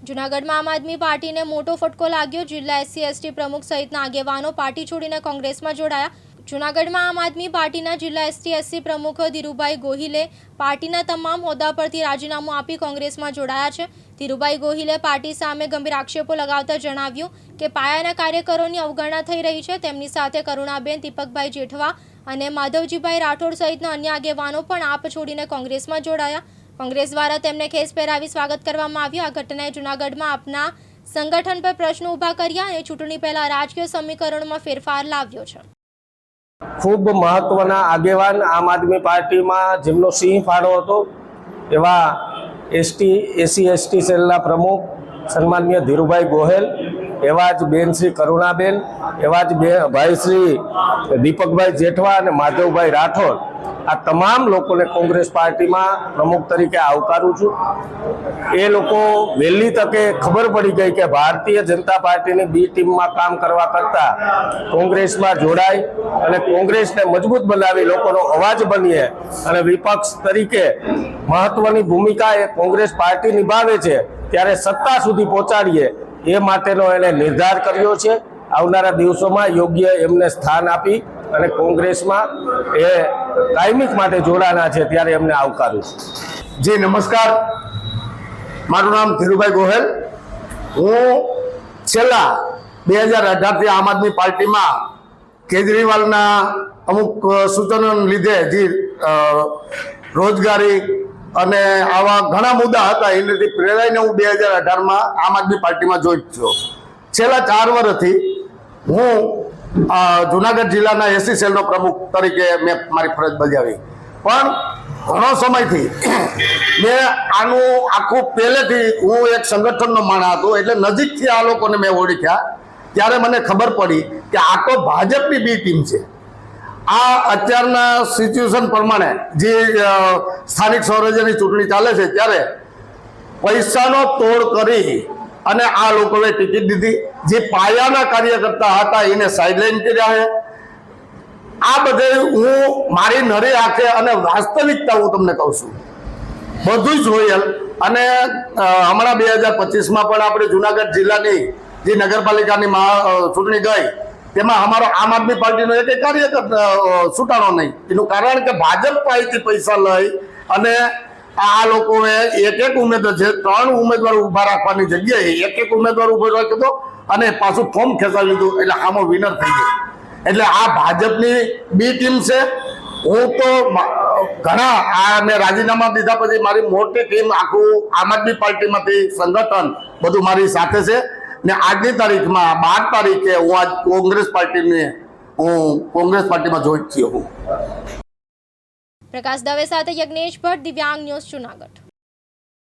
જૂનાગઢમાં આમ આદમી પાર્ટીને મોટો ફટકો લાગ્યો। જિલ્લા SC/ST પ્રમુખ સહિતના આગેવાનો પાર્ટી છોડીને કોંગ્રેસમાં જોડાયા। જૂનાગઢમાં આમ આદમી પાર્ટીના જિલ્લા SC/ST પ્રમુખ ધીરુભાઈ ગોહિલે પાર્ટીના તમામ હોદ્દા પરથી રાજીનામું આપી કોંગ્રેસમાં જોડાયા છે। ધીરુભાઈ ગોહિલે પાર્ટી સામે ગંભીર આક્ષેપો લગાવતા જણાવ્યું કે પાયાના કાર્યકરોની અવગણના થઈ રહી છે। તેમની સાથે કરુણાબેન, દીપકભાઈ જેઠવા અને માધવજીભાઈ રાઠોડ સહિતના અન્ય આગેવાનો પણ આપ છોડીને કોંગ્રેસમાં જોડાયા। કોંગ્રેસ દ્વારા તેમને ખેસ પહેરાવી સ્વાગત કરવામાં આવ્યું। આ ઘટનાએ જૂનાગઢમાં આપના સંગઠન પર પ્રશ્નો ઊભા કર્યા અને ચૂંટણી પહેલા રાજકીય સમીકરણોમાં ફેરફાર લાવ્યો છે। ખૂબ મહત્વના આગેવાન આમ આદમી પાર્ટીમાં જેમનો સિંહ ફાળો હતો એવા SC/ST સેલના પ્રમુખ સન્માનીય ધીરુભાઈ ગોહિલ, એવા જ બેન શ્રી કરુણાબેન, એવા જ ભાઈ શ્રી દીપકભાઈ જેઠવા અને માધવભાઈ રાઠોડ, આ તમામ લોકોને કોંગ્રેસ પાર્ટીમાં પ્રમુખ તરીકે આવકારું છું। એ લોકો વહેલી તકે ખબર પડી ગઈ કે ભારતીય જનતા પાર્ટીની બી ટીમમાં કામ કરવા કરતાં કોંગ્રેસમાં જોડાય અને કોંગ્રેસને મજબૂત બનાવી લોકોનો અવાજ બનીએ અને વિપક્ષ તરીકે મહત્વની ભૂમિકા એ કોંગ્રેસ પાર્ટી નિભાવે છે ત્યારે સત્તા સુધી પહોંચાડીએ એ માટેનો એને નિર્ધાર કર્યો છે। આવનારા દિવસોમાં યોગ્ય એમને સ્થાન આપી અને કોંગ્રેસમાં એ કાયમિક માટે જોડાના છે ત્યારે એમને આવકારું છું। જી નમસ્કાર, મારું નામ ધીરુભાઈ ગોહિલ। હું છેલ્લા 2018થી આમ આદમી પાર્ટીમાં કેજરીવાલના અમુક સૂચનોને લીધે જે રોજગારી અને આવા ઘણા મુદ્દા હતા એનાથી પ્રેરાઈને હું 2018માં આમ આદમી પાર્ટીમાં જોઈન થયો। છેલ્લા 4 વર્ષથી હું જુનાગઢ જિલ્લાના SC સેલનો પ્રમુખ તરીકે મેં મારી ફરજ બજાવી, પણ ઘણો સમયથી મેં આનું આખું પહેલેથી હું એક સંગઠનનો માણસ હતો એટલે નજીકથી આ લોકોને મેં ઓળખ્યા ત્યારે મને ખબર પડી કે આ તો ભાજપની બી ટીમ છે। આ અત્યારના સિચ્યુએશન પ્રમાણે જે સ્થાનિક સ્વરાજ્યની ચૂંટણી ચાલે છે ત્યારે પૈસાનો તોડ કરી અને આ લોકોએ ટિકિટ દીધી। જે પાયાના કાર્યકર્તા હતા એને સાઇડલાઇન કર્યા છે। આ બધે હું મારી નરી આંખે અને વાસ્તવિકતા હું તમને કહું છું, બધું જ જોયેલ। અને હમણાં 2025માં પણ આપણે જુનાગઢ જિલ્લાની જે નગરપાલિકાની ચૂંટણી ગઈ તેમાં અમારો આમ આદમી પાર્ટીનો એક કાર્યકર્તા છૂટાણો નહીં। એનું કારણ કે ભાજપ પાસેથી પૈસા લઈ અને આ લોકોએ એક ઉમેદવાર છે, 3 ઉમેદવાર ઊભા રાખવાની જગ્યાએ એક ઉમેદવાર ઊભો રાખ્યો અને પાછું ફોર્મ ખેંચાવી લીધું એટલે આમાં વિનર થઈ ગયો। એટલે આ ભાજપની બી ટીમ છે। હું તો ઘણા મેં રાજીનામા દીધા પછી મારી મોટી ટીમ આખું આમ આદમી પાર્ટીમાંથી સંગઠન બધું મારી સાથે છે ને આજની તારીખમાં 12 તારીખે હું આજ કોંગ્રેસ પાર્ટીમાં જોઈન થયો હું। પ્રકાશ દવે સાથે યજ્ઞેશ ભટ્ટ, દિવ્યાંગ ન્યૂઝ, જૂનાગઢ।